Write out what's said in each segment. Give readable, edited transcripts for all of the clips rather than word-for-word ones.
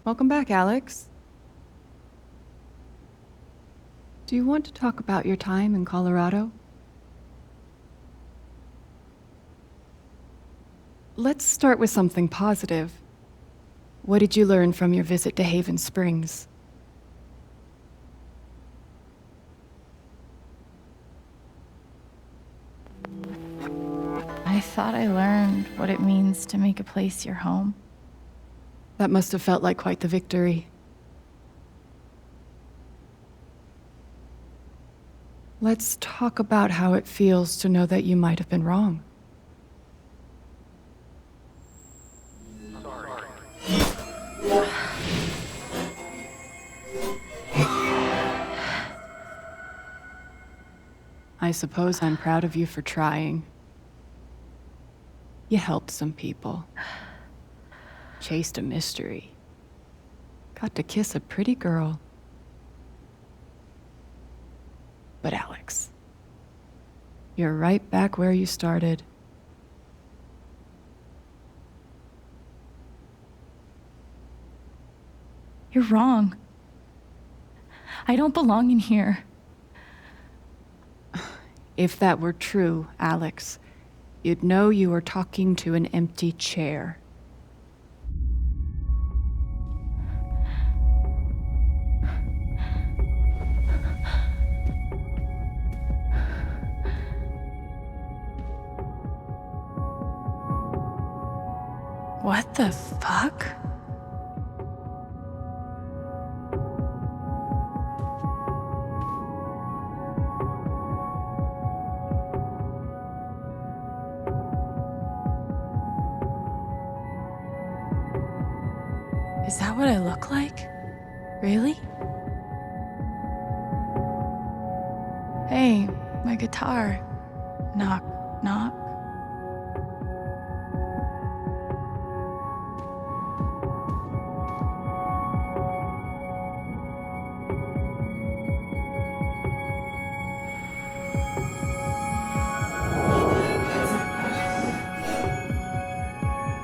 Welcome back, Alex. Do you want to talk about your time in Colorado? Let's start with something positive. What did you learn from your visit to Haven Springs? I thought I learned what it means to make a place your home. That must have felt like quite the victory. Let's talk about how it feels to know that you might have been wrong. I suppose I'm proud of you for trying. You helped some people. Chased a mystery. Got to kiss a pretty girl. But Alex, you're right back where you started. You're wrong. I don't belong in here. If that were true, Alex, you'd know you were talking to an empty chair. What the fuck? Is that what I look like? Really? Hey, my guitar. Knock, knock.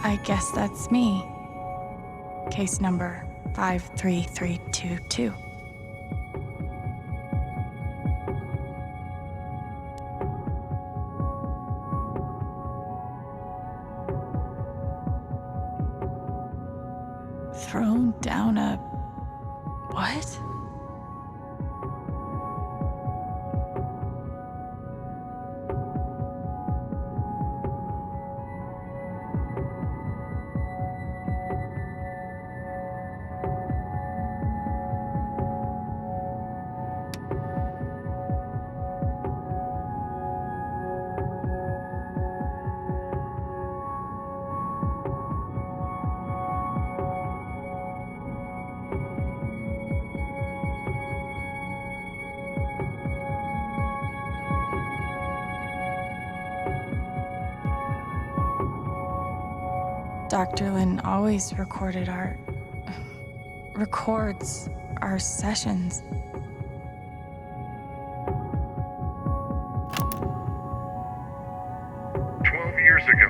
I guess that's me. Case number 53322. Thrown down a... what? Dr. Lin always records our sessions. 12 years ago,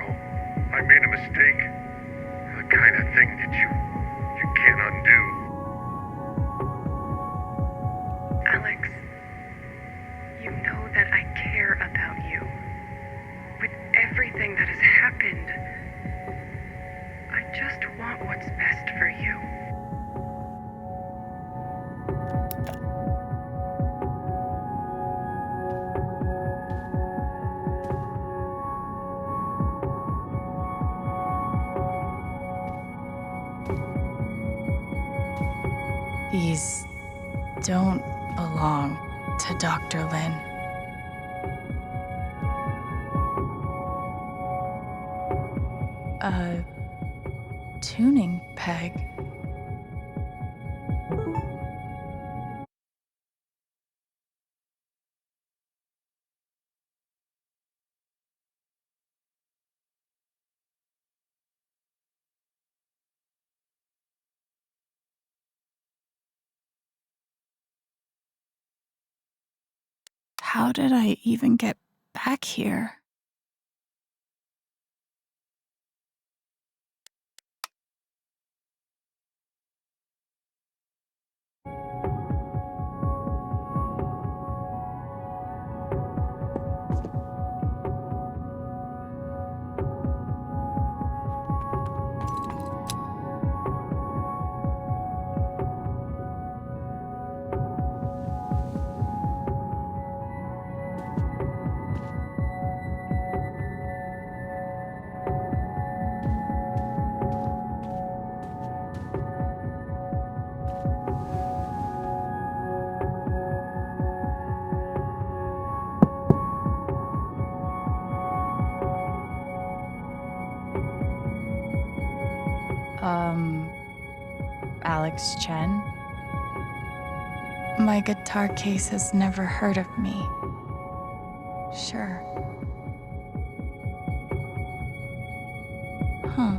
I made a mistake. The kind of thing that you can't undo. Alex, you know that I care about you. With everything that has happened, I just want what's best for you. These don't belong to Dr. Lin. A tuning peg. How did I even get back here? Alex Chen. My guitar case has never heard of me. Sure. Huh.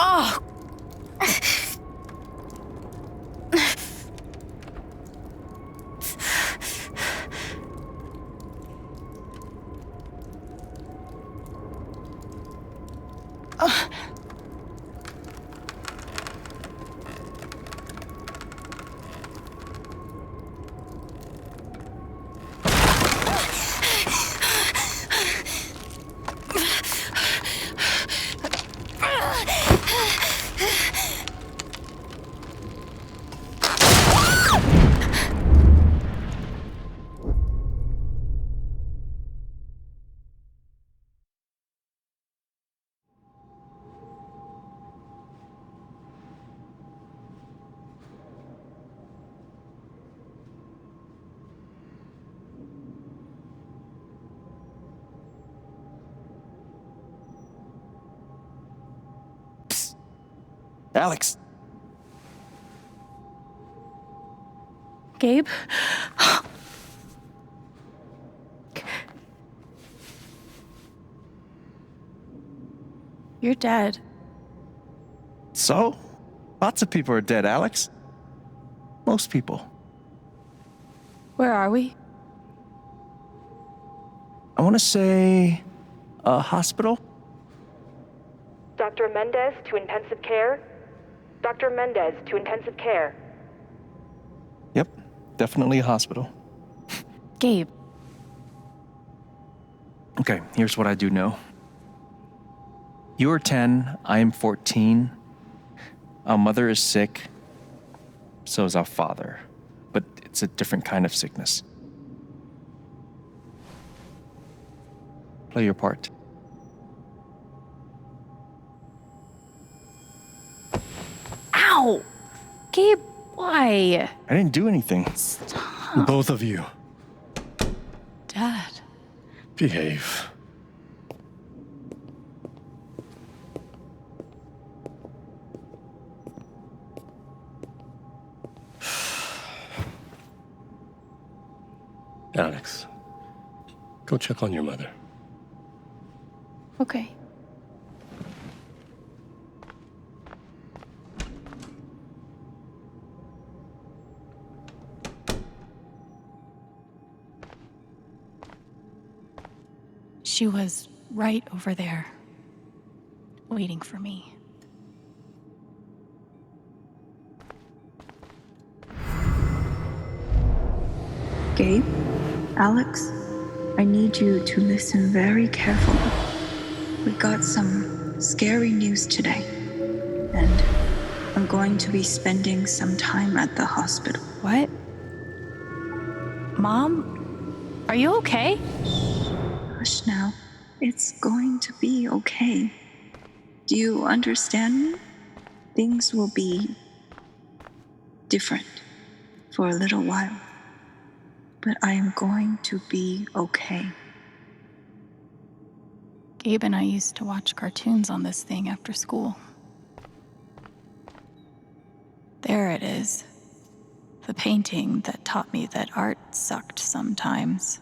Oh! Alex! Gabe? You're dead. So? Lots of people are dead, Alex. Most people. Where are we? I want to say a hospital? Dr. Mendez to intensive care? Dr. Mendez to intensive care. Yep, definitely a hospital. Gabe. Okay, here's what I do know. You are 10, I am 14. Our mother is sick. So is our father. But it's a different kind of sickness. Play your part. Ow! Gabe, why? I didn't do anything. Stop. Both of you, Dad. behave. Alex, go check on your mother. Okay. She was right over there, waiting for me. Gabe, Alex, I need you to listen very carefully. We got some scary news today, and I'm going to be spending some time at the hospital. What? Mom? Are you okay? Hush now. It's going to be okay. Do you understand me? Things will be different for a little while, but I am going to be okay. Gabe and I used to watch cartoons on this thing after school. There it is. The painting that taught me that art sucked sometimes.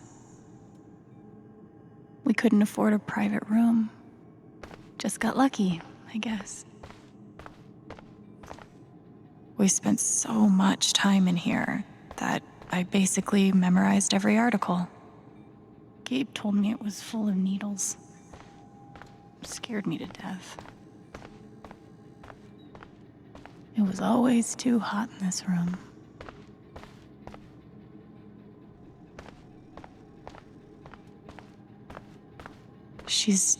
We couldn't afford a private room. Just got lucky, I guess. We spent so much time in here that I basically memorized every article. Gabe told me it was full of needles. It scared me to death. It was always too hot in this room. She's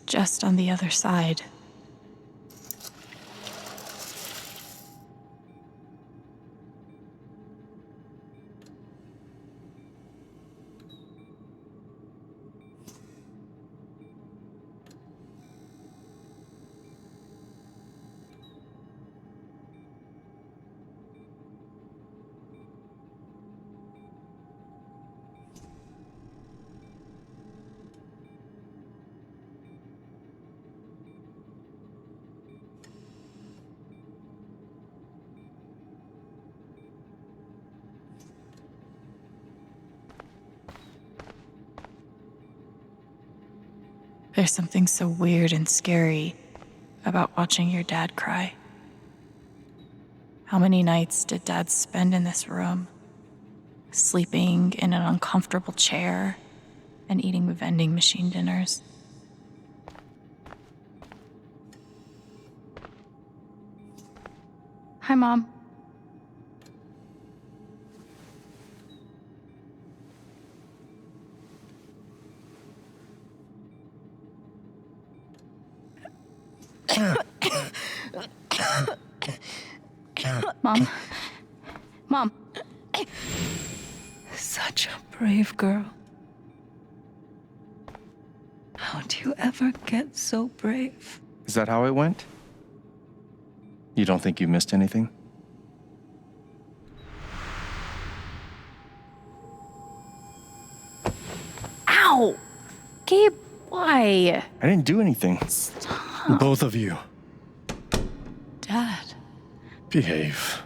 just on the other side. There's something so weird and scary about watching your dad cry. How many nights did Dad spend in this room, sleeping in an uncomfortable chair and eating vending machine dinners? Hi, Mom. Mom. Mom. Such a brave girl. How do you ever get so brave? Is that how it went? You don't think you missed anything? Ow! Gabe, why? I didn't do anything. Both of you, Dad. behave.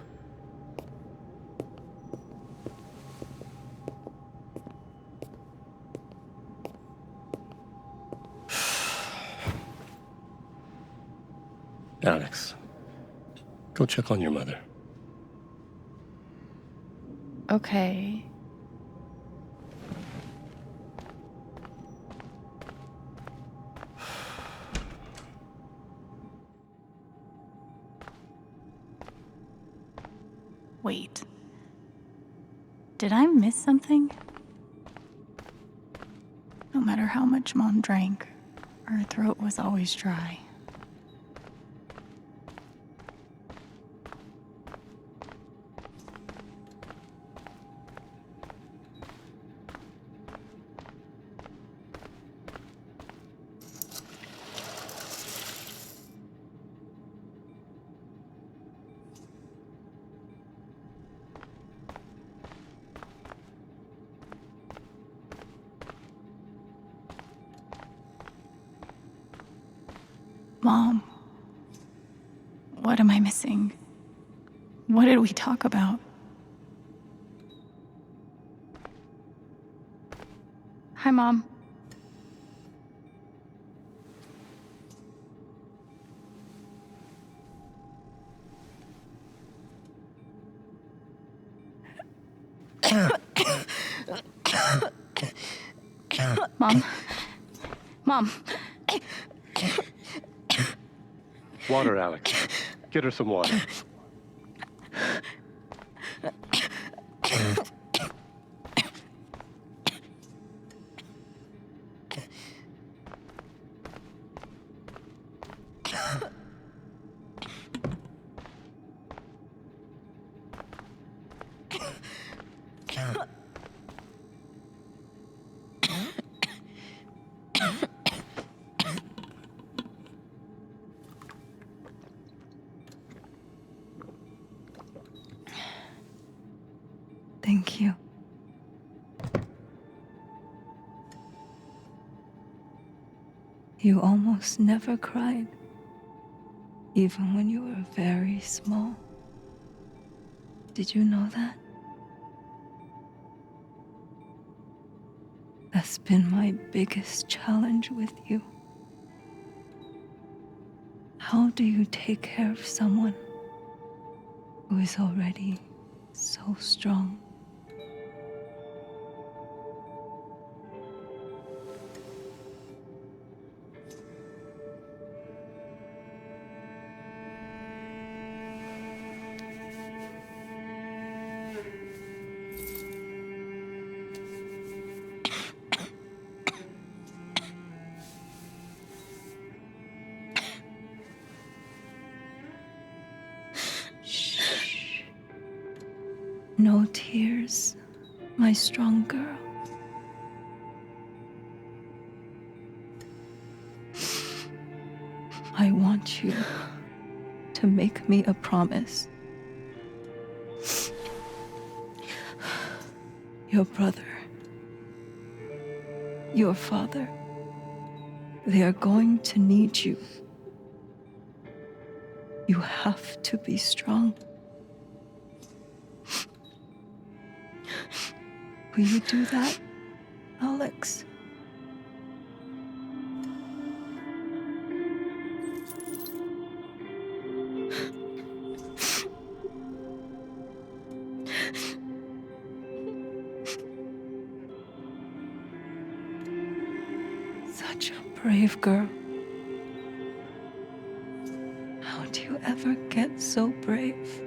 Alex, go check on your mother. Okay. Wait. Did I miss something? No matter how much Mom drank, her throat was always dry. Mom, what am I missing? What did we talk about? Hi, Mom. Mom. Mom. Water, Alex. Get her some water. Thank you. You almost never cried, even when you were very small. Did you know that? That's been my biggest challenge with you. How do you take care of someone who is already so strong? Shh. No tears, my strong girl. I want you to make me a promise. Your brother, your father, they are going to need you. You have to be strong. Will you do that, Alex? Such a brave girl. How do you ever get so brave?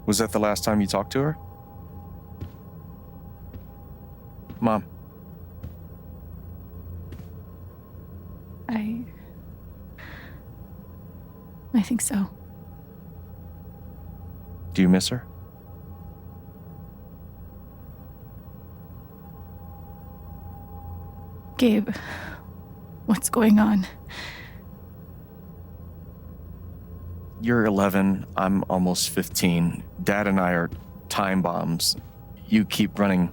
Was that the last time you talked to her? Mom. I think so. Do you miss her? Gabe, what's going on? You're 11, I'm almost 15. Dad and I are time bombs. You keep running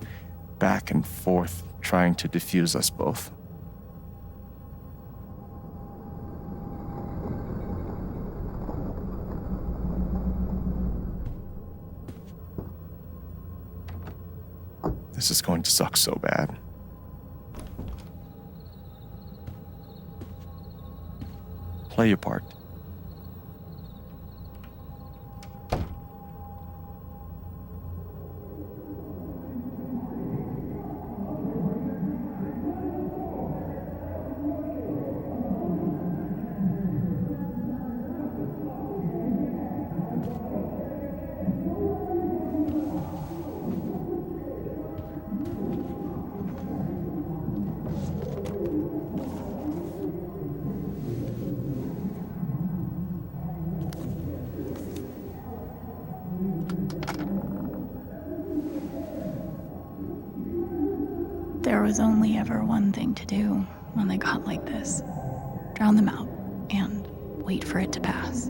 back and forth, trying to defuse us both. This is going to suck so bad. Play your part. There was only ever one thing to do when they got like this. Drown them out and wait for it to pass.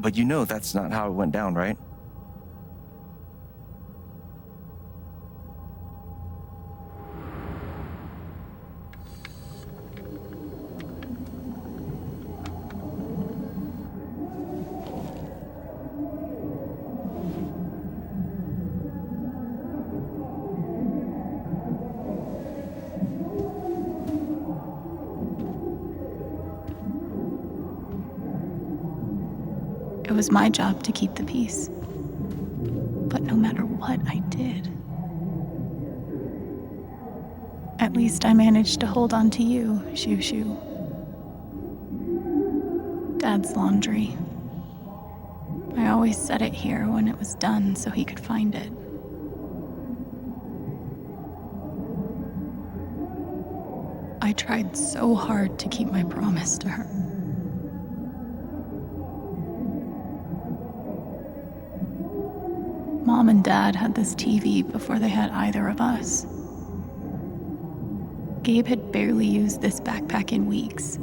But you know that's not how it went down, right? It was my job to keep the peace. But no matter what I did, at least I managed to hold on to you, Shoo Shoo. Dad's laundry. I always set it here when it was done so he could find it. I tried so hard to keep my promise to her. Mom and Dad had this TV before they had either of us. Gabe had barely used this backpack in weeks.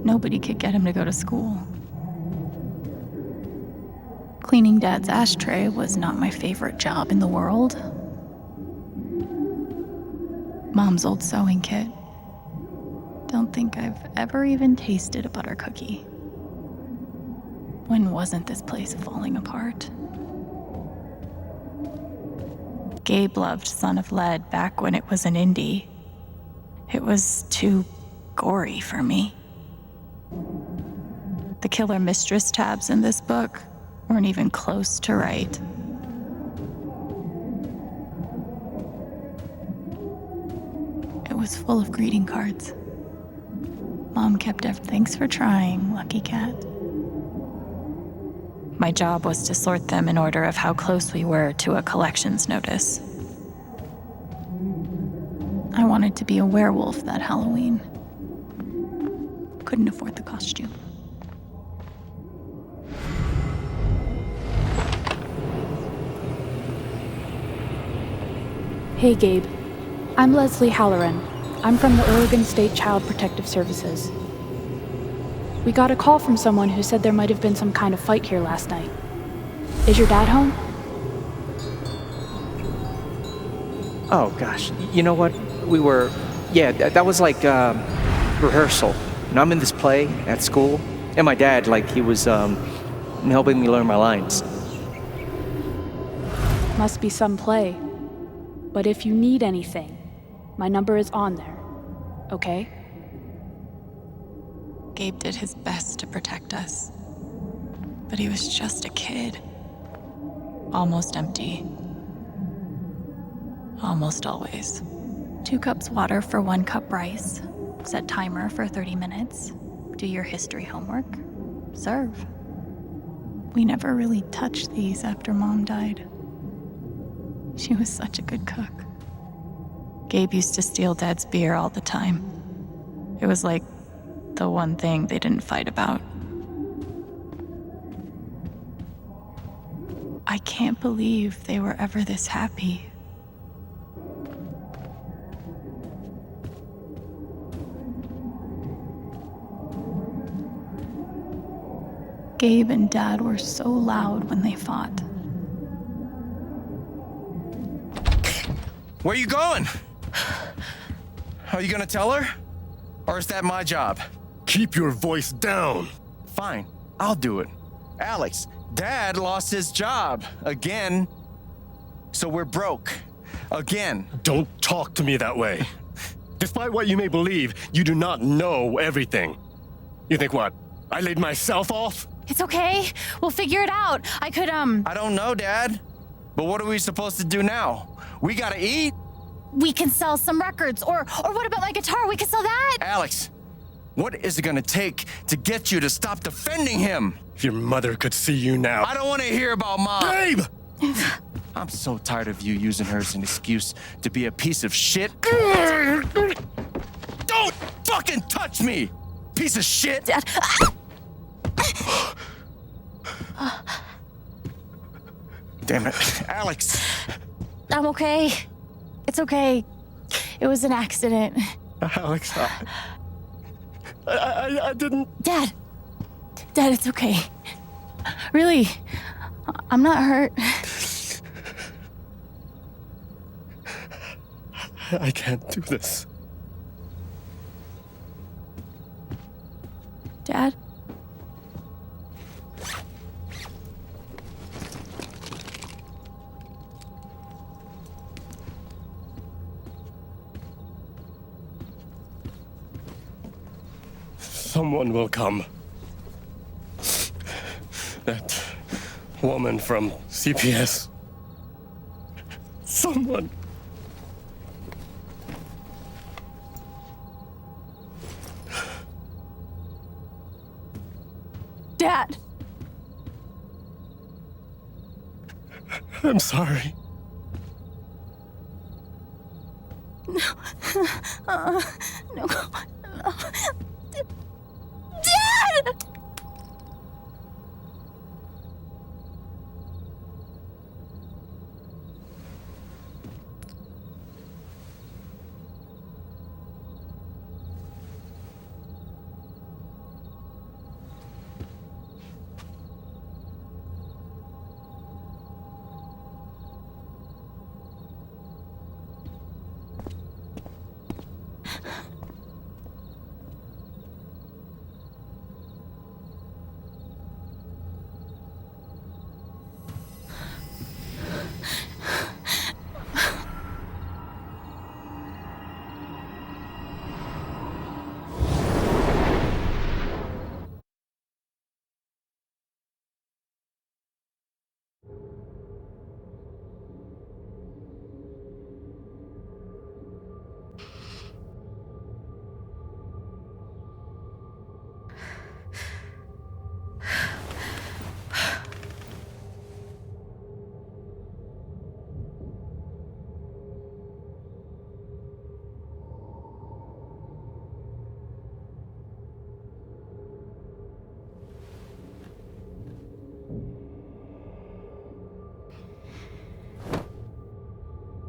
Nobody could get him to go to school. Cleaning Dad's ashtray was not my favorite job in the world. Mom's old sewing kit. Don't think I've ever even tasted a butter cookie. When wasn't this place falling apart? Gabe loved Son of Lead back when it was an indie. It was too gory for me. The Killer Mistress tabs in this book weren't even close to right. It was full of greeting cards. Mom kept "Thanks for trying, lucky cat." My job was to sort them in order of how close we were to a collections notice. I wanted to be a werewolf that Halloween. Couldn't afford the costume. Hey, Gabe. I'm Leslie Halloran. I'm from the Oregon State Child Protective Services. We got a call from someone who said there might have been some kind of fight here last night. Is your dad home? Oh, gosh. You know what? That was like rehearsal. And I'm in this play at school, and my dad, he was helping me learn my lines. Must be some play. But if you need anything, my number is on there, okay? Gabe did his best to protect us. But he was just a kid. Almost empty. Almost always. 2 cups water for 1 cup rice. Set timer for 30 minutes. Do your history homework. Serve. We never really touched these after Mom died. She was such a good cook. Gabe used to steal Dad's beer all the time. It was like the one thing they didn't fight about. I can't believe they were ever this happy. Gabe and Dad were so loud when they fought. Where you going? Are you gonna tell her? Or is that my job? Keep your voice down. Fine, I'll do it. Alex, Dad lost his job again. So we're broke. Again. Don't talk to me that way. Despite what you may believe, you do not know everything. You think what? I laid myself off? It's okay. We'll figure it out. I don't know, Dad. But what are we supposed to do now? We gotta eat. We can sell some records. Or what about my guitar? We could sell that. Alex, what is it gonna take to get you to stop defending him? If your mother could see you now. I don't want to hear about Mom. Babe! I'm so tired of you using her as an excuse to be a piece of shit. Don't fucking touch me, piece of shit! Dad. Damn it, Alex. I'm okay. It's okay. It was an accident. Alex, I didn't... Dad, it's okay. Really, I'm not hurt. I can't do this. Dad? Someone will come. That woman from CPS. Someone. Dad! I'm sorry. No. No. Dad!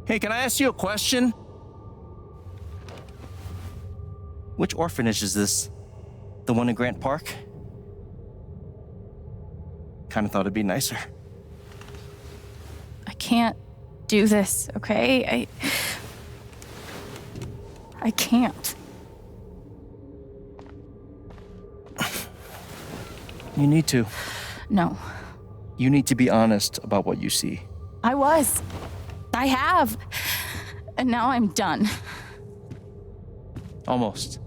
Hey, can I ask you a question? Which orphanage is this? The one in Grant Park? Kinda thought it'd be nicer. I can't do this, okay? I can't. You need to. No. You need to be honest about what you see. I was. I have. And now I'm done. Almost.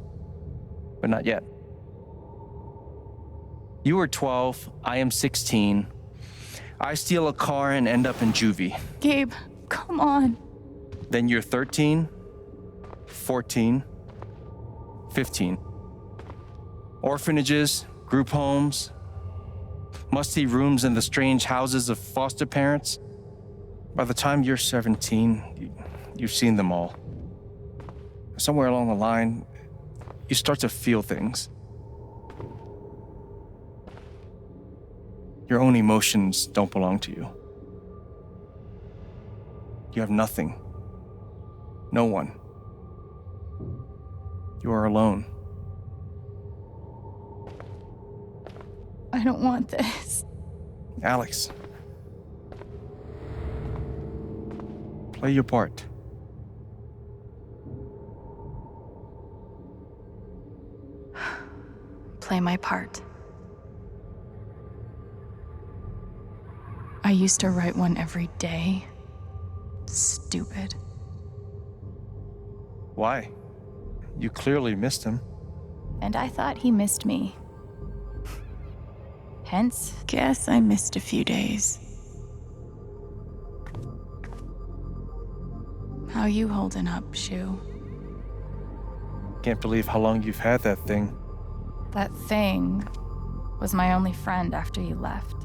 But not yet. You were 12, I am 16. I steal a car and end up in juvie. Gabe, come on. Then you're 13, 14, 15. Orphanages, group homes, musty rooms in the strange houses of foster parents. By the time you're 17, you've seen them all. Somewhere along the line, you start to feel things. Your own emotions don't belong to you. You have nothing. No one. You are alone. I don't want this. Alex. Play your part. Play my part. I used to write one every day. Stupid. Why? You clearly missed him. And I thought he missed me. Hence, guess I missed a few days. How you holding up, Shu? Can't believe how long you've had that thing. That thing was my only friend after you left.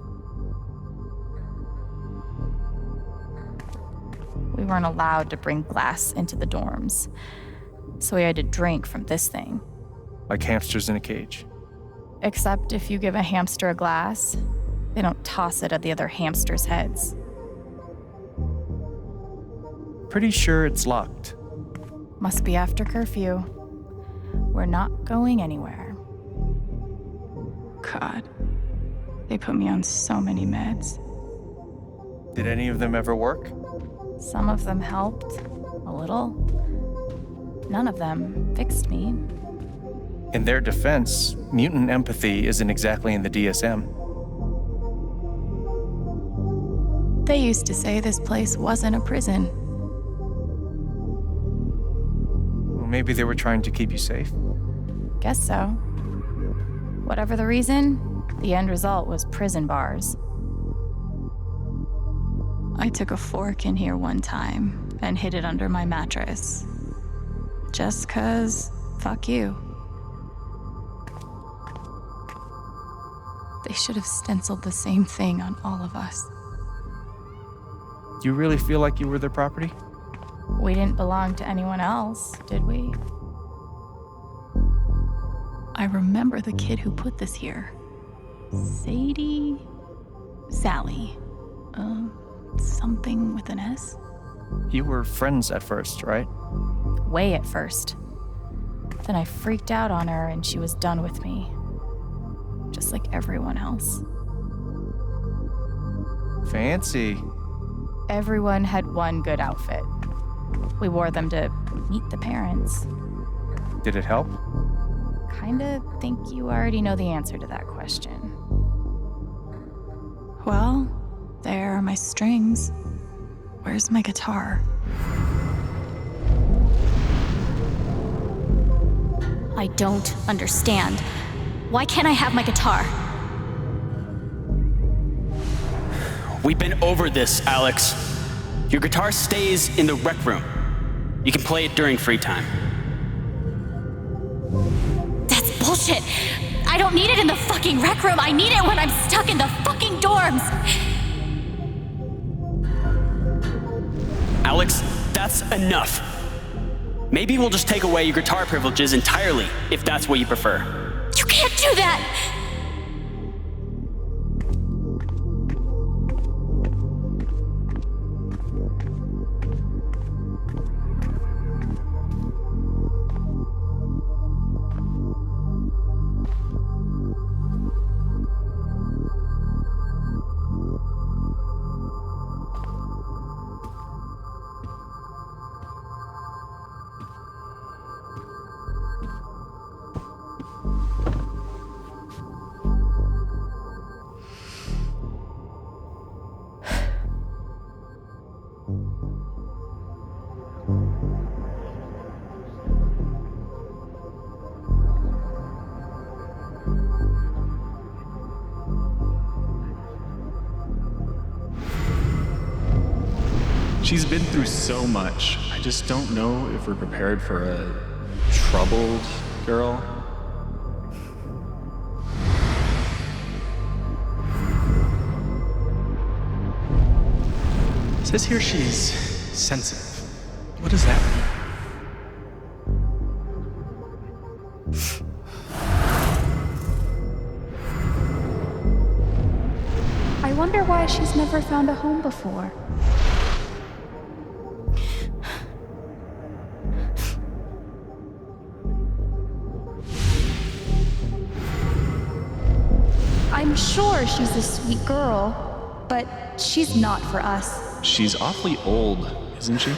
We weren't allowed to bring glass into the dorms, so we had to drink from this thing. Like hamsters in a cage. Except if you give a hamster a glass, they don't toss it at the other hamsters' heads. Pretty sure it's locked. Must be after curfew. We're not going anywhere. God, they put me on so many meds. Did any of them ever work? Some of them helped, a little. None of them fixed me. In their defense, mutant empathy isn't exactly in the DSM. They used to say this place wasn't a prison. Well, maybe they were trying to keep you safe. Guess so. Whatever the reason, the end result was prison bars. I took a fork in here one time and hid it under my mattress. Just 'cause, fuck you. They should have stenciled the same thing on all of us. You really feel like you were their property? We didn't belong to anyone else, did we? I remember the kid who put this here. Sadie? Sally. Something with an S? You were friends at first, right? Way at first. Then I freaked out on her and she was done with me. Just like everyone else. Fancy. Everyone had one good outfit. We wore them to meet the parents. Did it help? Kinda think you already know the answer to that question. Well, there are my strings. Where's my guitar? I don't understand. Why can't I have my guitar? We've been over this, Alex. Your guitar stays in the rec room. You can play it during free time. That's bullshit. I don't need it in the fucking rec room. I need it when I'm stuck in the fucking dorms. Alex, that's enough. Maybe we'll just take away your guitar privileges entirely, if that's what you prefer. You can't do that! She's been through so much. I just don't know if we're prepared for a troubled girl. It says here she's sensitive. What does that mean? I wonder why she's never found a home before. I'm sure she's a sweet girl, but she's not for us. She's awfully old, isn't she?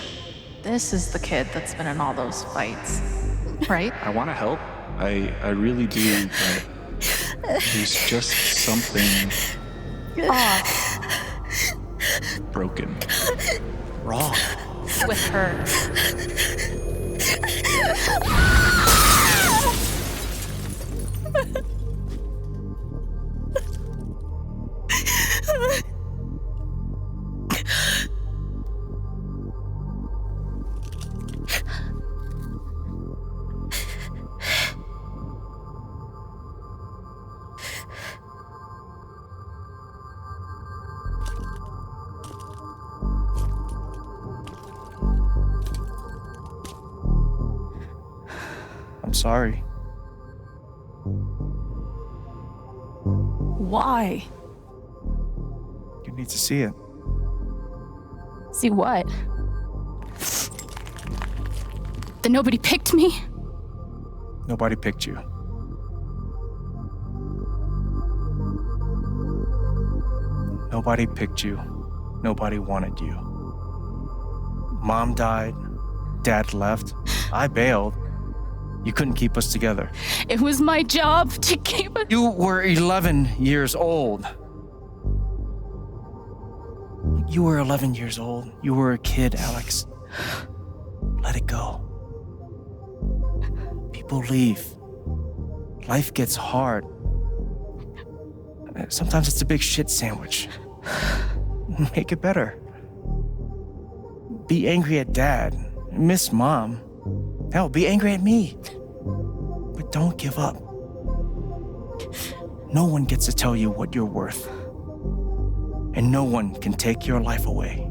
This is the kid that's been in all those fights, right? I want to help. I really do, but there's just something Off. broken. Wrong. With her. I'm sorry. Why? You need to see it. See what? That nobody picked me? Nobody picked you. Nobody picked you. Nobody wanted you. Mom died. Dad left. I bailed. You couldn't keep us together. It was my job to keep us. You were 11 years old. You were 11 years old. You were a kid, Alex. Let it go. People leave. Life gets hard. Sometimes it's a big shit sandwich. Make it better. Be angry at Dad. Miss Mom. Hell, be angry at me. But don't give up. No one gets to tell you what you're worth. And no one can take your life away.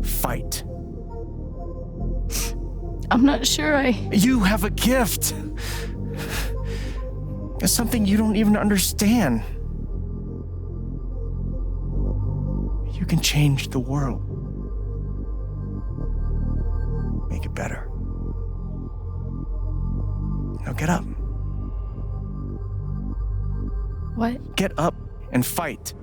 Fight. I'm not sure You have a gift. It's something you don't even understand. You can change the world. Make it better. Now get up. What? Get up and fight.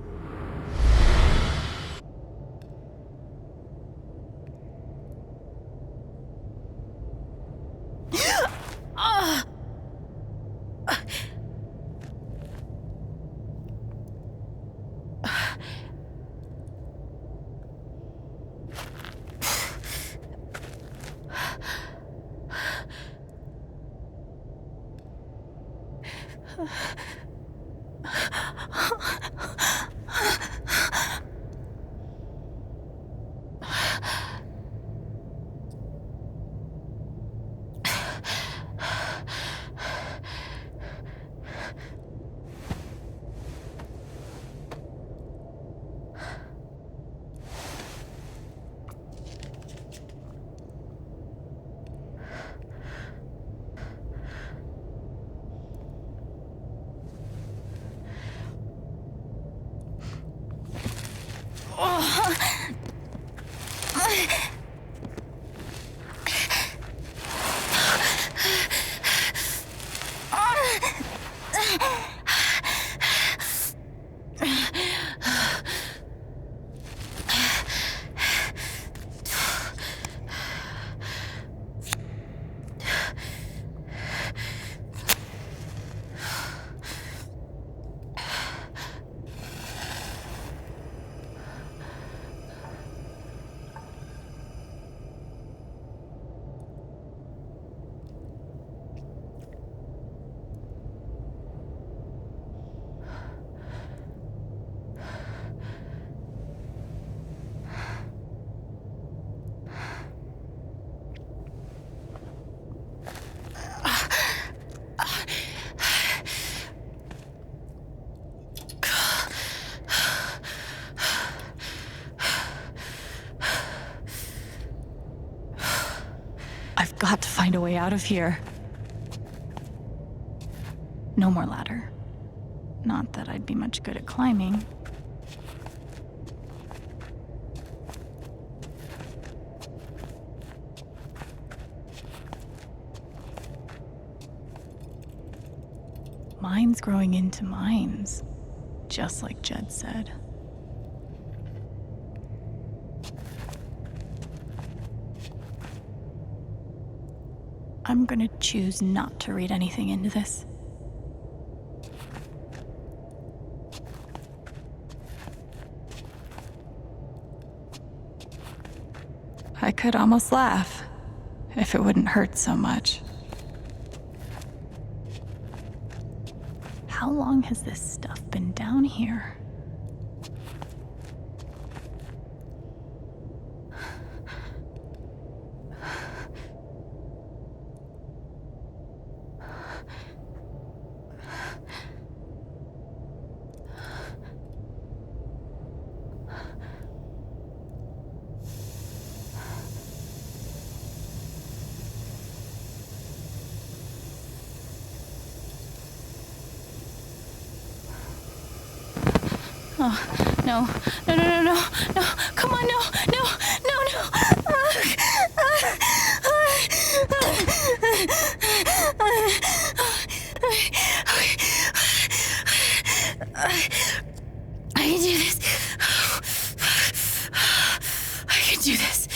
I've got to find a way out of here. No more ladder. Not that I'd be much good at climbing. Mines growing into mines. just like Jed said. I'm gonna choose not to read anything into this. I could almost laugh if it wouldn't hurt so much. How long has this stuff been down here? Oh, no, no, no, no, no, no, come on, no, no, no, no. I can do this. I can do this.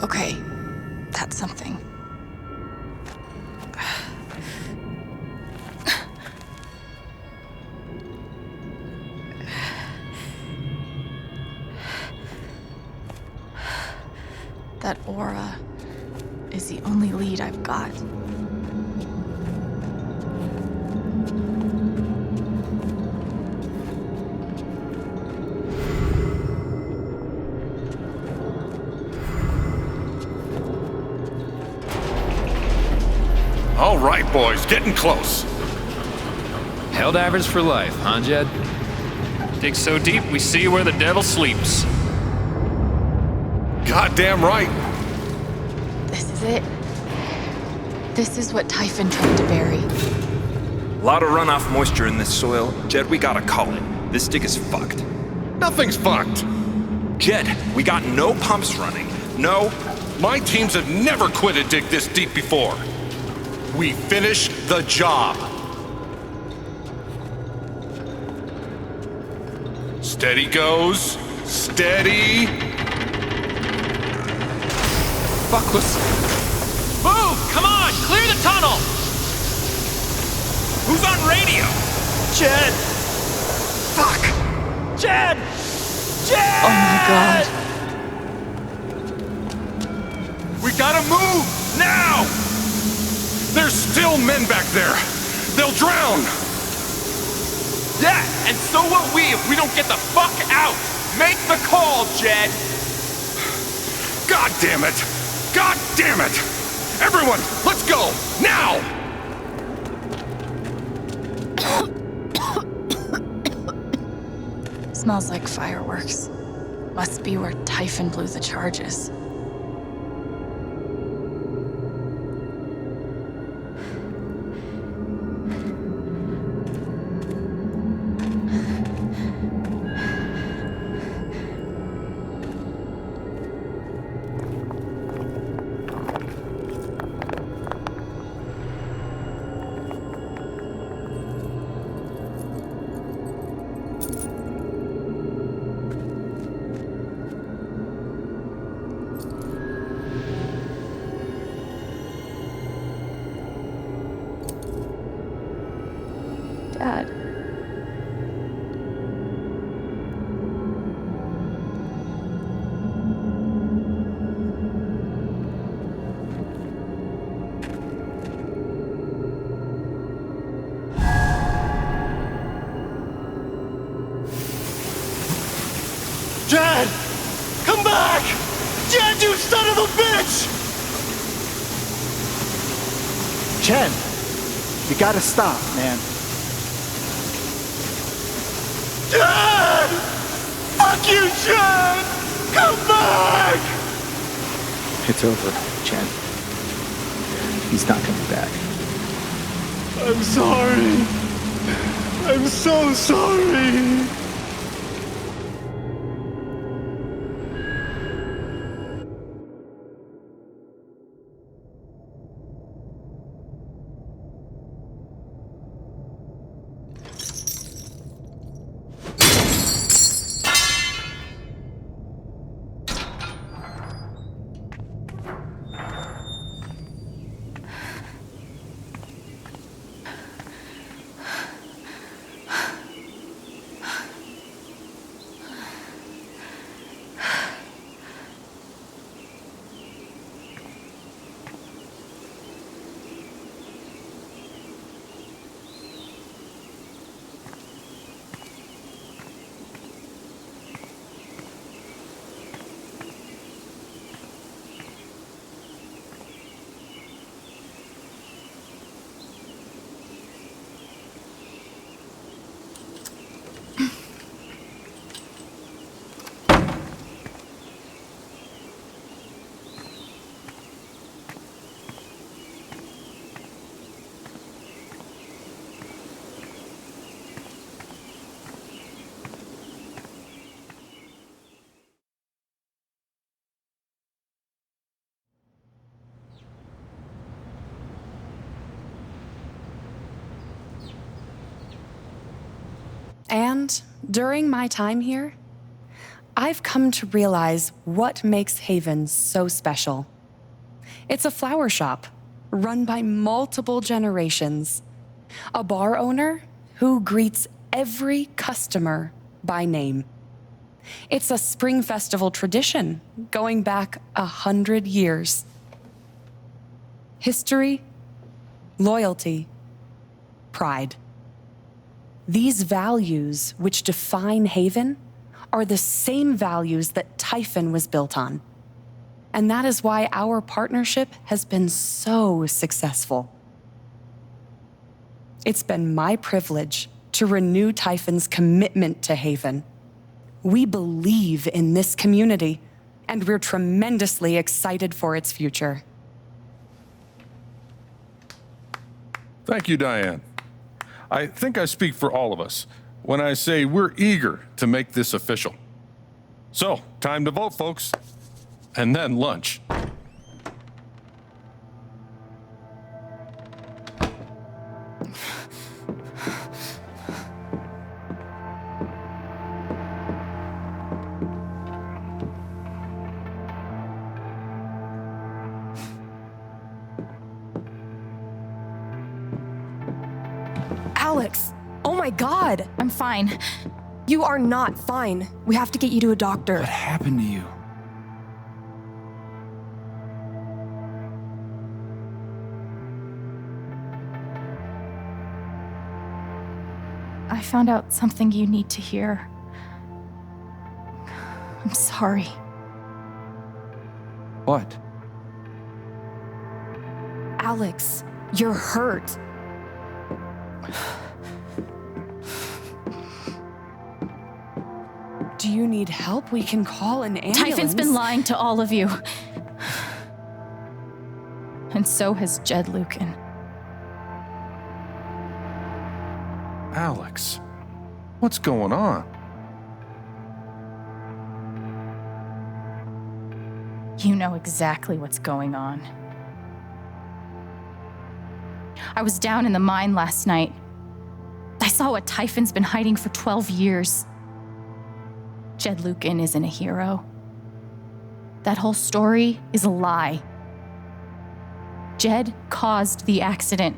Okay, that's something. That aura is the only lead I've got. All right, boys, getting close. Helldivers for life, huh, Jed? Dig so deep, we see where the devil sleeps. Goddamn right. This is it. This is what Typhon tried to bury. A lot of runoff moisture in this soil. Jed, we gotta call it. This dig is fucked. Nothing's fucked. Jed, we got no pumps running. No. My teams have never quit a dig this deep before. We finish the job. Steady goes. Steady. Fuck was... Move! Come on! Clear the tunnel! Who's on radio? Jed! Fuck! Jed! Jed! Oh my god. We gotta move! Now! There's still men back there. They'll drown. Yeah, and so will we if we don't get the fuck out. Make the call, Jed. God damn it! God damn it! Everyone, let's go! Now! Smells like fireworks. Must be where Typhon blew the charges. Dad. Jed! Come back! Jed, you son of a bitch! Chen, you gotta stop, man. Jed! Fuck you, Jed! Come back! It's over, Chen. He's not coming back. I'm sorry. I'm so sorry. And during my time here, I've come to realize what makes Haven so special. It's a flower shop run by multiple generations, a bar owner who greets every customer by name. It's a spring festival tradition going back 100 years. History, loyalty, pride. These values which define Haven are the same values that Typhon was built on. And that is why our partnership has been so successful. It's been my privilege to renew Typhon's commitment to Haven. We believe in this community, and we're tremendously excited for its future. Thank you, Diane. I think I speak for all of us when I say we're eager to make this official. So, time to vote, folks. And then lunch. Alex! Oh my god! I'm fine. You are not fine. We have to get you to a doctor. What happened to you? I found out something you need to hear. I'm sorry. What? Alex, you're hurt. Do you need help? We can call an ambulance. Typhon's been lying to all of you. And so has Jed Lucan. Alex, what's going on? You know exactly what's going on. I was down in the mine last night. I saw what Typhon's been hiding for 12 years. Jed Lucan isn't a hero. That whole story is a lie. Jed caused the accident.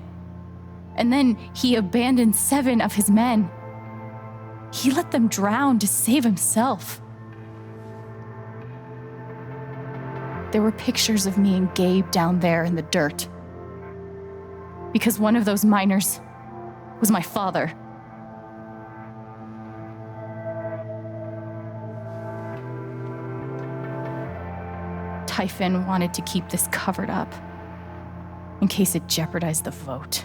And then he abandoned 7 of his men. He let them drown to save himself. There were pictures of me and Gabe down there in the dirt. Because one of those miners was my father. Typhon wanted to keep this covered up in case it jeopardized the vote.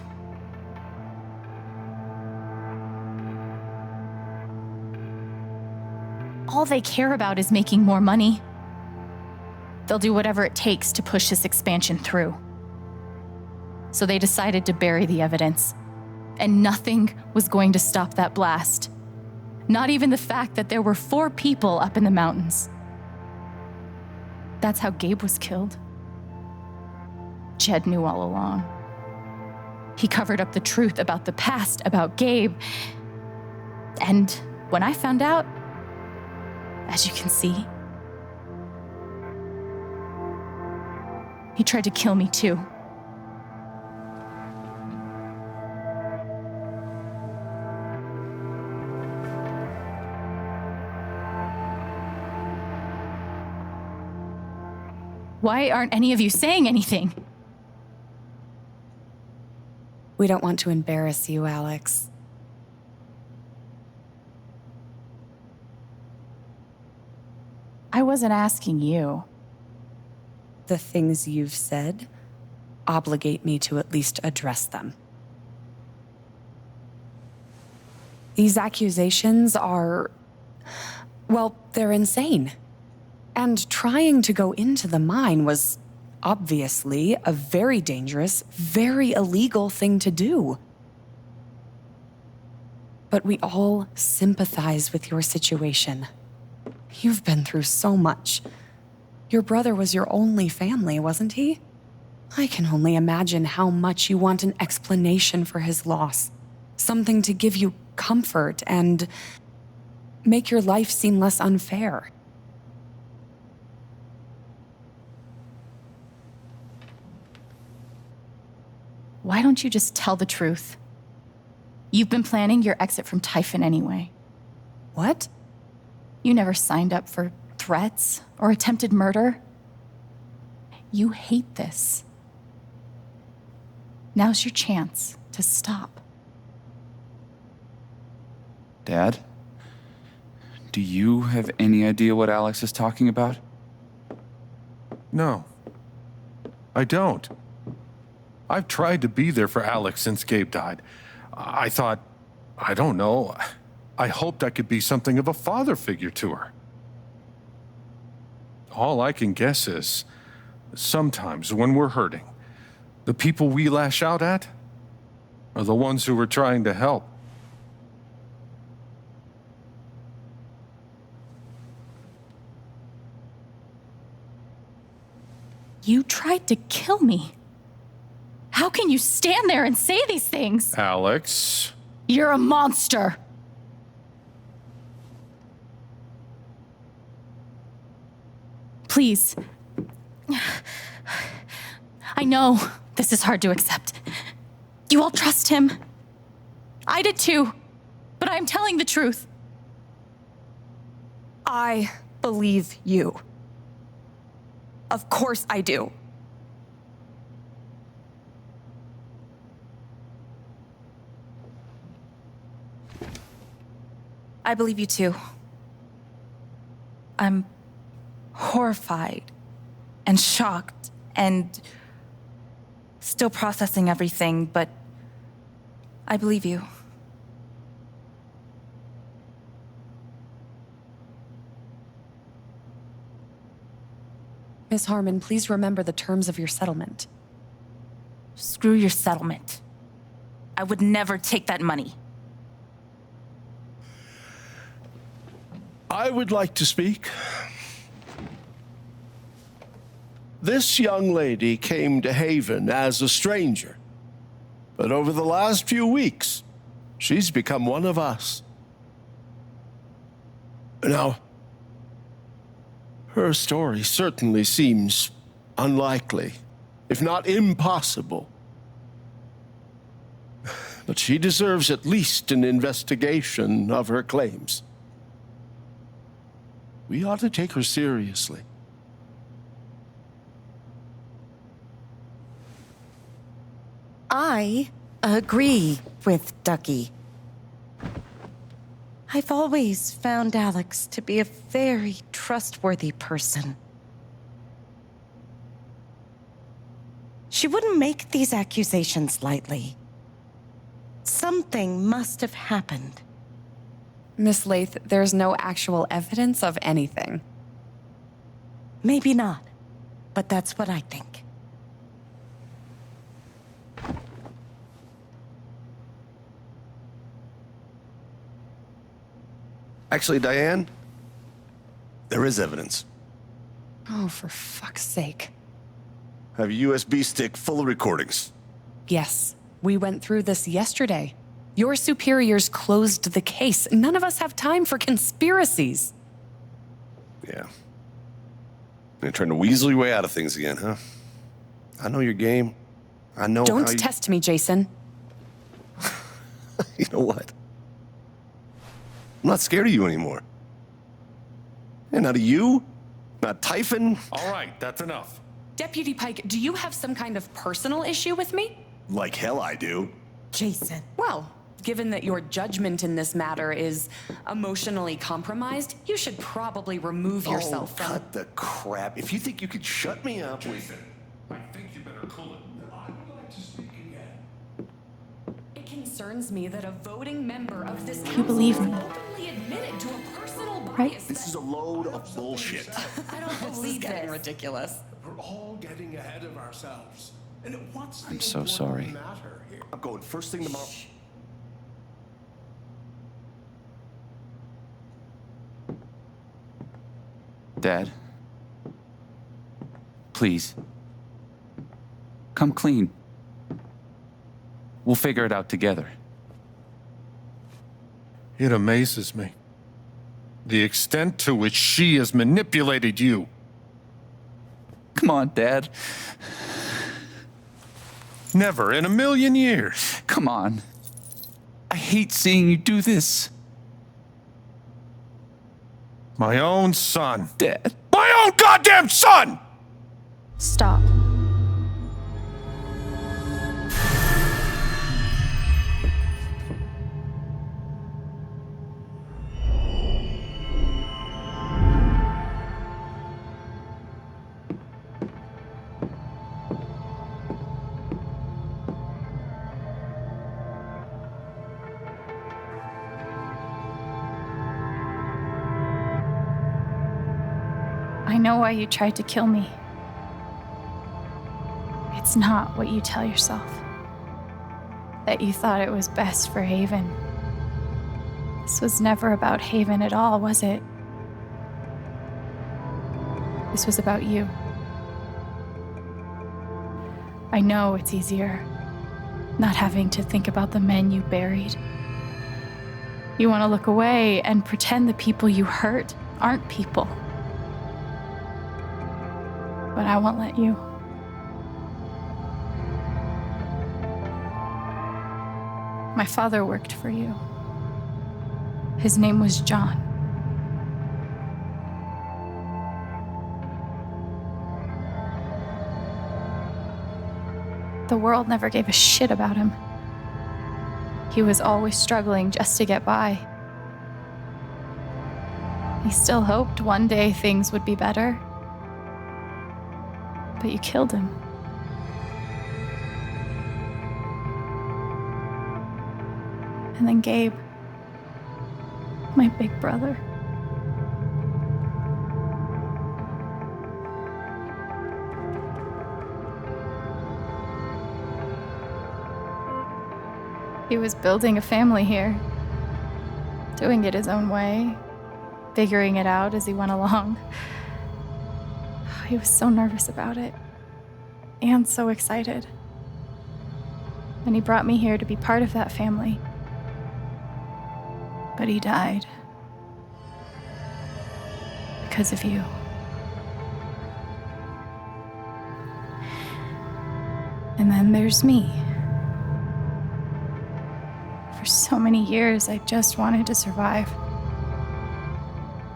All they care about is making more money. They'll do whatever it takes to push this expansion through. so they decided to bury the evidence. And nothing was going to stop that blast. Not even the fact that there were 4 people up in the mountains. That's how Gabe was killed. Jed knew all along. He covered up the truth about the past, about Gabe. And when I found out, as you can see, he tried to kill me too. Why aren't any of you saying anything? We don't want to embarrass you, Alex. I wasn't asking you. The things you've said obligate me to at least address them. These accusations are, well, they're insane. And trying to go into the mine was obviously a very dangerous, very illegal thing to do. But we all sympathize with your situation. You've been through so much. Your brother was your only family, wasn't he? I can only imagine how much you want an explanation for his loss. Something to give you comfort and make your life seem less unfair. Why don't you just tell the truth? You've been planning your exit from Typhon anyway. What? You never signed up for threats or attempted murder. You hate this. Now's your chance to stop. Dad? Do you have any idea what Alex is talking about? No, I don't. I've tried to be there for Alex since Gabe died. I thought, I don't know, I hoped I could be something of a father figure to her. All I can guess is, sometimes when we're hurting, the people we lash out at are the ones who we're trying to help. You tried to kill me. How can you stand there and say these things? Alex. You're a monster. Please. I know this is hard to accept. You all trust him. I did too, but I'm telling the truth. I believe you. Of course I do. I believe you too. I'm horrified and shocked and still processing everything, but I believe you. Miss Harmon, please remember the terms of your settlement. Screw your settlement. I would never take that money. I would like to speak. This young lady came to Haven as a stranger, but over the last few weeks, she's become one of us. Now, her story certainly seems unlikely, if not impossible. But she deserves at least an investigation of her claims. We ought to take her seriously. I agree with Ducky. I've always found Alex to be a very trustworthy person. She wouldn't make these accusations lightly. Something must have happened. Miss Lath, there's no actual evidence of anything. Maybe not, but that's what I think. Actually, Diane, there is evidence. Oh, for fuck's sake. I have a USB stick full of recordings. Yes, we went through this yesterday. Your superiors closed the case. None of us have time for conspiracies. Yeah. You're trying to weasel your way out of things again, huh? I know your game. I know Don't how you... test me, Jason. You know what? I'm not scared of you anymore. And not of you, not Typhon. All right, that's enough. Deputy Pike, do you have some kind of personal issue with me? Like hell I do. Jason. Well, given that your judgment in this matter is emotionally compromised, you should probably remove yourself from... cut the crap. If you think you could shut me up... Jason, I think you better cool it. I would like to speak again. It concerns me that a voting member of this You believe me, openly admitted to a personal bias. right? This is a load of bullshit. I don't believe this. Ridiculous. We're all getting ahead of ourselves. And what's the I'm so sorry. matter here? I'm going first thing tomorrow. Dad, please, come clean. We'll figure it out together. It amazes me. The extent to which she has manipulated you. Come on, Dad. Never in a million years. Come on. I hate seeing you do this. My own son. Dad. My own goddamn son! Stop. I know why you tried to kill me. It's not what you tell yourself. That you thought it was best for Haven. This was never about Haven at all, was it? This was about you. I know it's easier, not having to think about the men you buried. You want to look away and pretend the people you hurt aren't people. But I won't let you. My father worked for you. His name was John. The world never gave a shit about him. He was always struggling just to get by. He still hoped one day things would be better. But you killed him. And then Gabe, my big brother. He was building a family here, doing it his own way, figuring it out as he went along. He was so nervous about it, and so excited. And he brought me here to be part of that family. But he died. Because of you. And then there's me. For so many years, I just wanted to survive.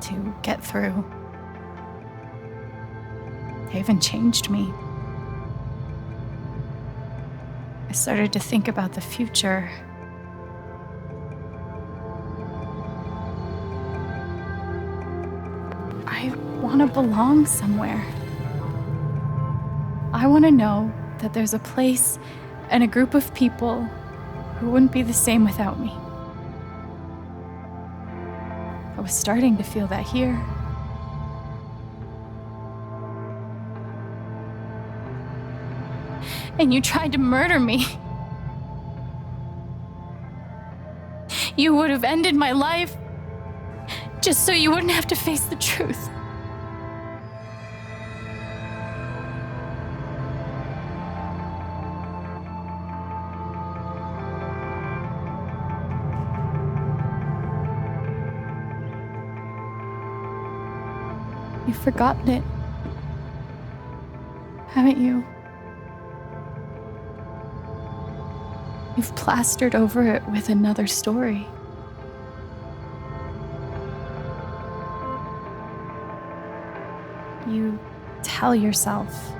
To get through. Haven changed me. I started to think about the future. I want to belong somewhere. I want to know that there's a place and a group of people who wouldn't be the same without me. I was starting to feel that here. And you tried to murder me. You would have ended my life. just so you wouldn't have to face the truth. You've forgotten it, haven't you? You've plastered over it with another story. You tell yourself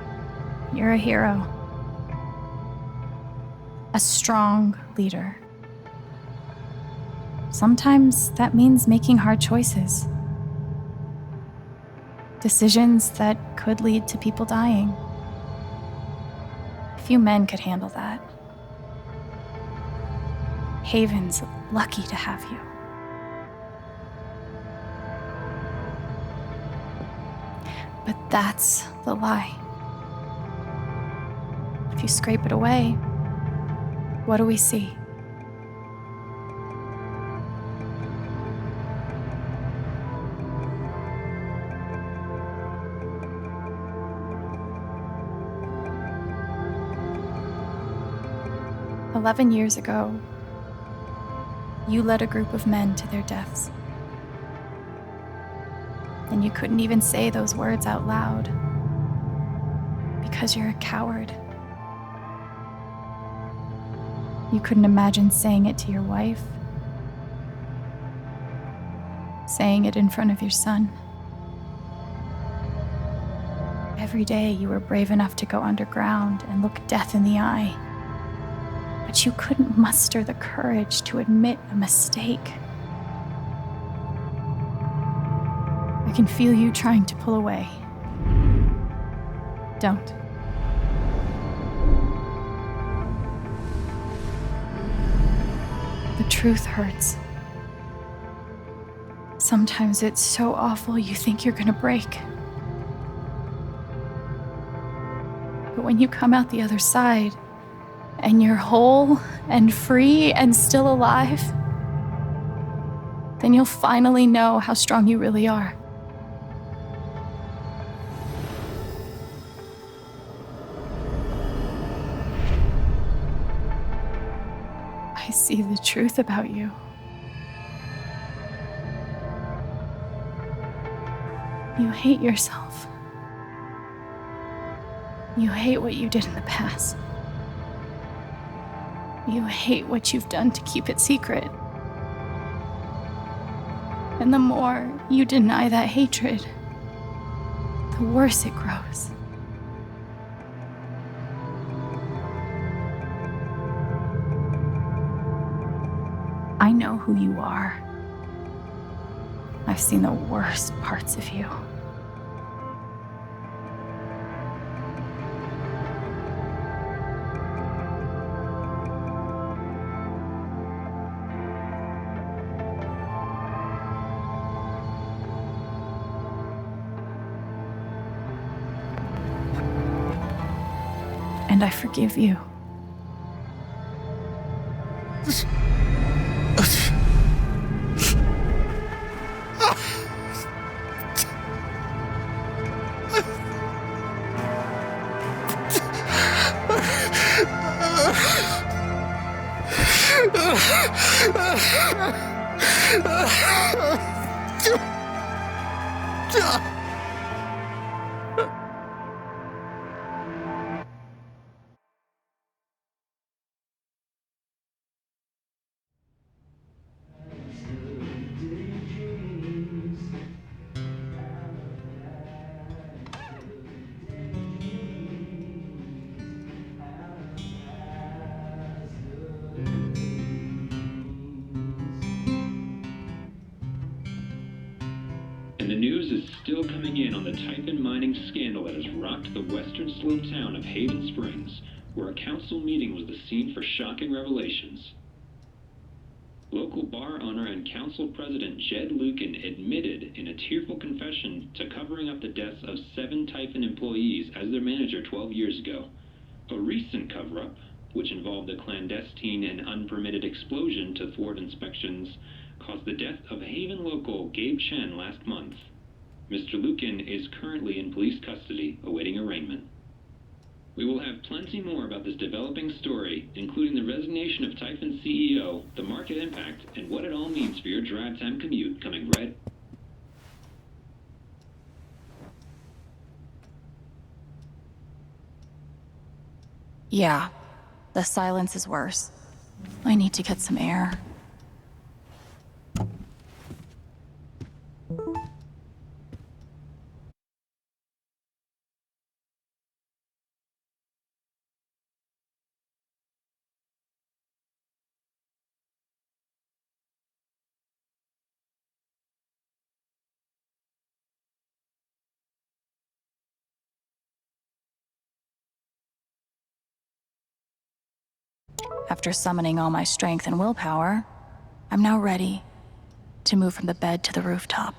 you're a hero, a strong leader. Sometimes that means making hard choices. Decisions that could lead to people dying. Few men could handle that. Haven's lucky to have you. But that's the lie. If you scrape it away, what do we see? "11 years ago, you led a group of men to their deaths. And you couldn't even say those words out loud because you're a coward. You couldn't imagine saying it to your wife, saying it in front of your son. Every day you were brave enough to go underground and look death in the eye. But you couldn't muster the courage to admit a mistake. I can feel you trying to pull away. Don't. The truth hurts. Sometimes it's so awful you think you're gonna break. But when you come out the other side, and you're whole and free and still alive, then you'll finally know how strong you really are. I see the truth about you. You hate yourself. You hate what you did in the past. You hate what you've done to keep it secret. And the more you deny that hatred, the worse it grows. I know who you are. I've seen the worst parts of you. And I forgive you. And the news is still coming in on the Typhon mining scandal that has rocked the western slope town of Haven Springs, where a council meeting was the scene for shocking revelations. Local bar owner and council president Jed Lucan admitted in a tearful confession to covering up the deaths of 7 Typhon employees as their manager 12 years ago. A recent cover-up, which involved a clandestine and unpermitted explosion to thwart inspections, caused the death of Haven local Gabe Chen last month. Mr. Lukin is currently in police custody, awaiting arraignment. We will have plenty more about this developing story, including the resignation of Typhon's CEO, the market impact, and what it all means for your drive time commute coming right. Yeah, the silence is worse. I need to get some air. After summoning all my strength and willpower, I'm now ready to move from the bed to the rooftop.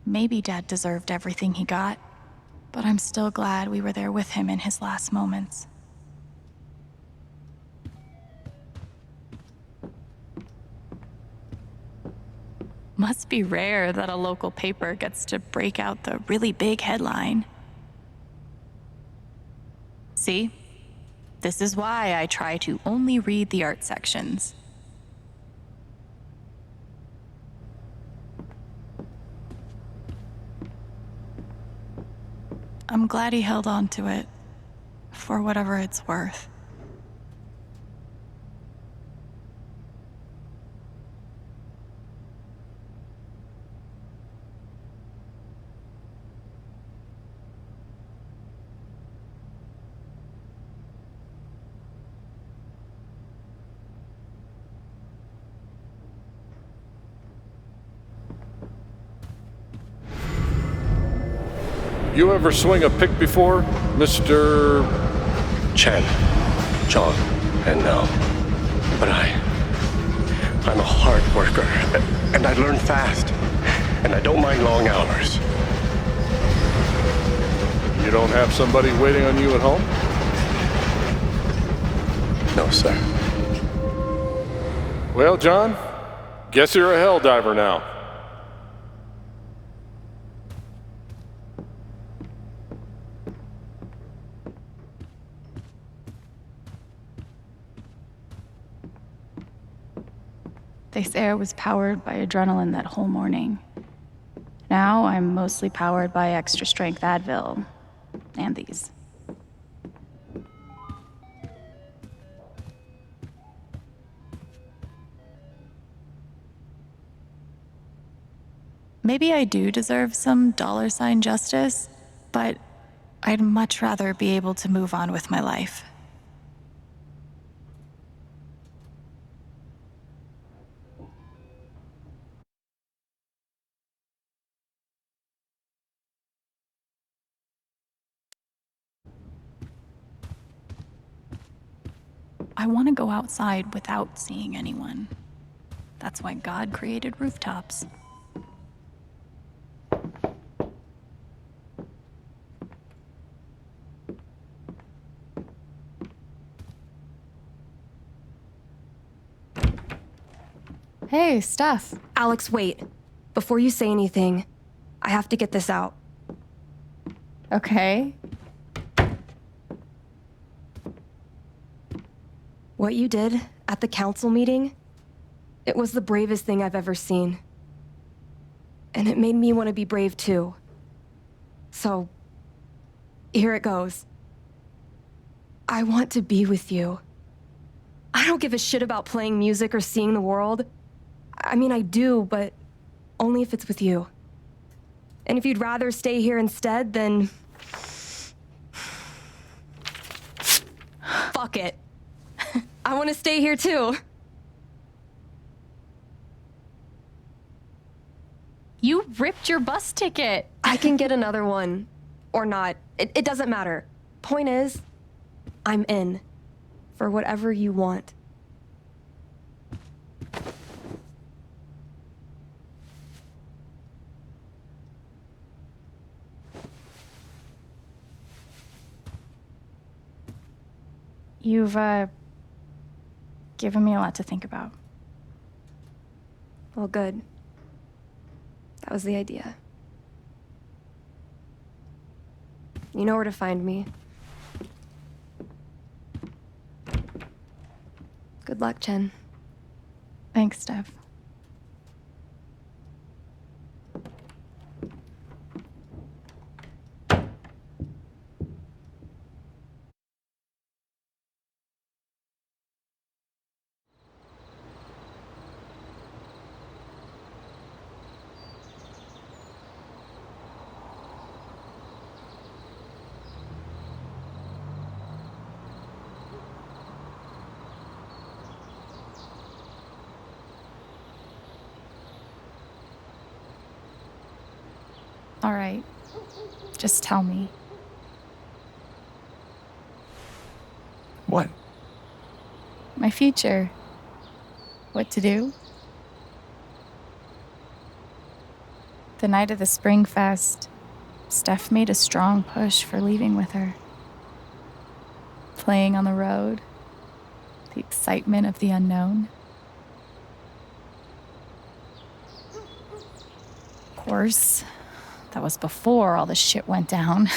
Maybe Dad deserved everything he got, but I'm still glad we were there with him in his last moments. Must be rare that a local paper gets to break out the really big headline. See? This is why I try to only read the art sections. I'm glad he held on to it, for whatever it's worth. You ever swing a pick before, Mr. Chen, John, and no. But I'm a hard worker, and I learn fast, and I don't mind long hours. You don't have somebody waiting on you at home? No, sir. Well, John, guess you're a hell diver now. This air was powered by adrenaline that whole morning. Now I'm mostly powered by extra strength Advil and these. Maybe I do deserve some dollar-sign justice, but I'd much rather be able to move on with my life. I want to go outside without seeing anyone. That's why God created rooftops. Hey, Steph. Alex, wait. Before you say anything, I have to get this out. Okay. What you did at the council meeting, it was the bravest thing I've ever seen. And it made me want to be brave too. So, here it goes. I want to be with you. I don't give a shit about playing music or seeing the world. I mean, I do, but only if it's with you. And if you'd rather stay here instead, then... fuck it. I want to stay here too. You ripped your bus ticket. I can get another one. Or not. It doesn't matter. Point is, I'm in. For whatever you want. You've, given me a lot to think about. Well, good. That was the idea. You know where to find me. Good luck, Chen. Thanks, Steph. All right. Just tell me. What? My future. What to do? The night of the Spring Fest, Steph made a strong push for leaving with her. Playing on the road, the excitement of the unknown. Of course, that was before all the shit went down.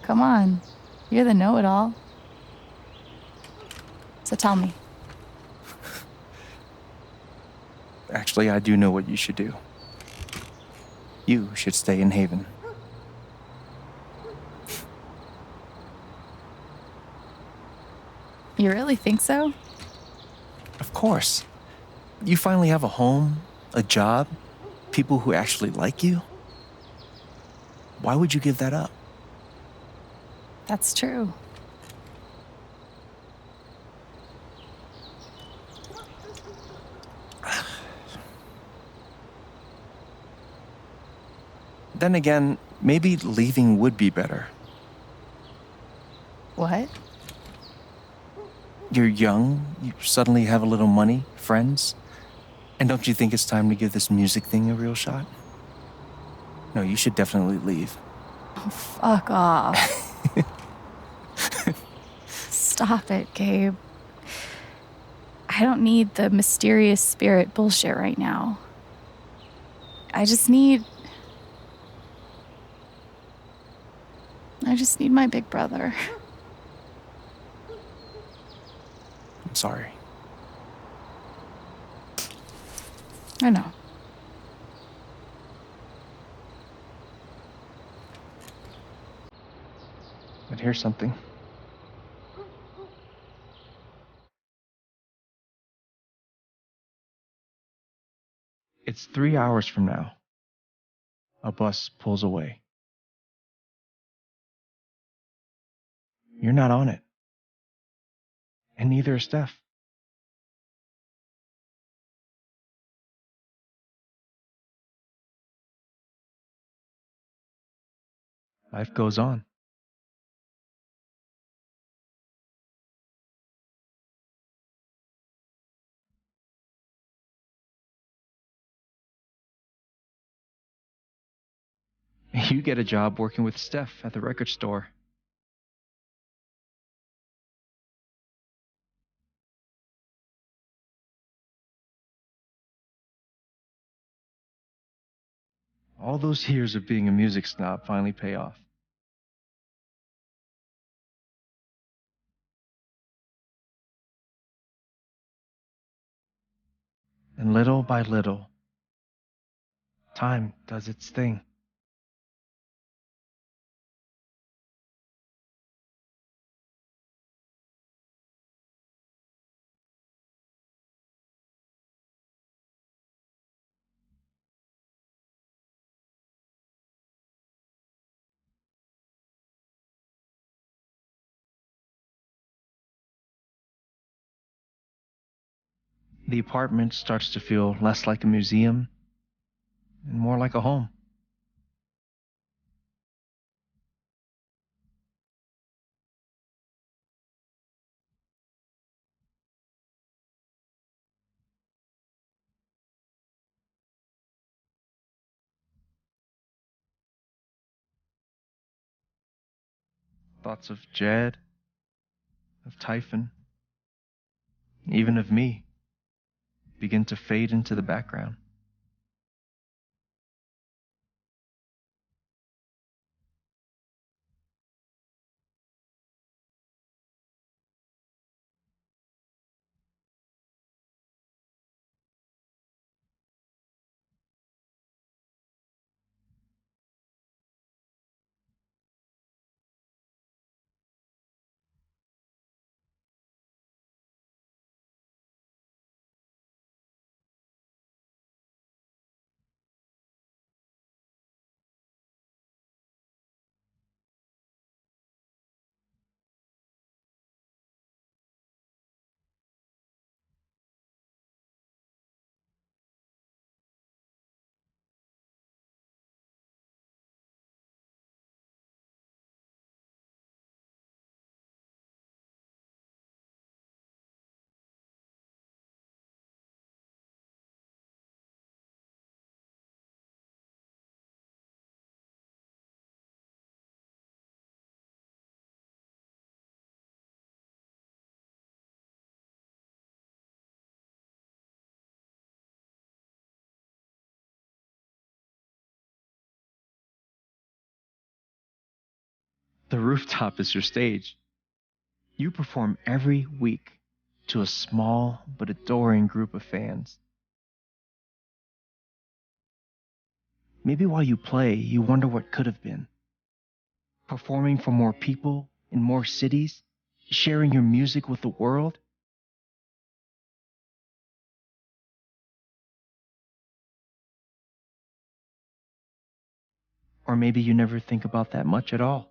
Come on, you're the know-it-all. So tell me. Actually, I do know what you should do. You should stay in Haven. You really think so? Of course. You finally have a home, a job, people who actually like you. Why would you give that up? That's true. Then again, maybe leaving would be better. What? You're young, you suddenly have a little money, friends. And don't you think it's time to give this music thing a real shot? No, you should definitely leave. Oh, fuck off. Stop it, Gabe. I don't need the mysterious spirit bullshit right now. I just need my big brother. I'm sorry. I know. But here's something. It's 3 hours from now. A bus pulls away. You're not on it. And neither is Steph. Life goes on. You get a job working with Steph at the record store. All those years of being a music snob finally pay off. And little by little, time does its thing. The apartment starts to feel less like a museum and more like a home. Thoughts of Jed, of Typhon, even of me, begin to fade into the background. The rooftop is your stage. You perform every week to a small but adoring group of fans. Maybe while you play, you wonder what could have been. Performing for more people in more cities, sharing your music with the world. Or maybe you never think about that much at all.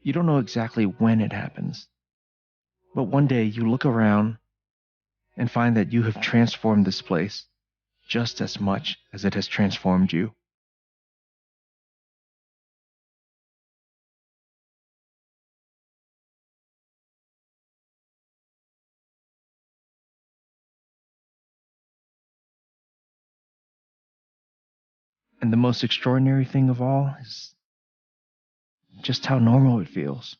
You don't know exactly when it happens, but one day you look around and find that you have transformed this place just as much as it has transformed you. And the most extraordinary thing of all is just how normal it feels.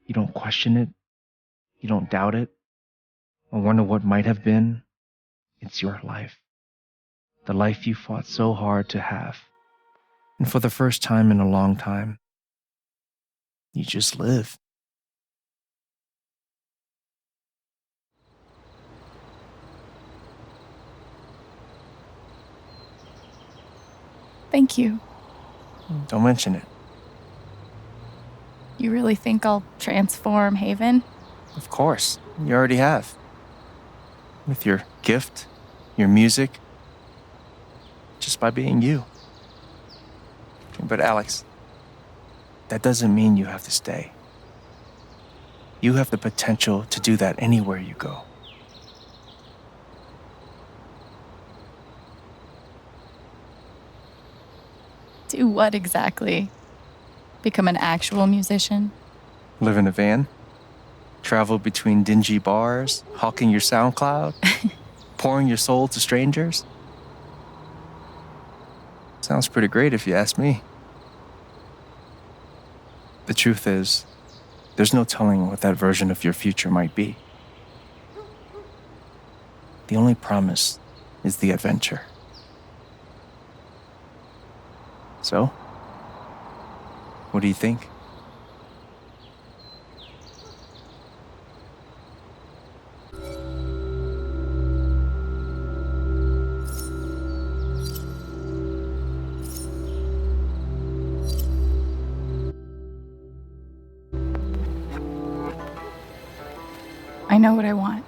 You don't question it, you don't doubt it, or wonder what might have been. It's your life. The life you fought so hard to have. And for the first time in a long time, you just live. Thank you. Don't mention it. You really think I'll transform Haven? Of course, you already have. With your gift, your music, just by being you. But Alex, that doesn't mean you have to stay. You have the potential to do that anywhere you go. Do what exactly? Become an actual musician? Live in a van, Travel between dingy bars, hawking your SoundCloud, pouring your soul to strangers? Sounds pretty great if you ask me. The truth is, there's no telling what that version of your future might be. The only promise is the adventure. So, what do you think? I know what I want.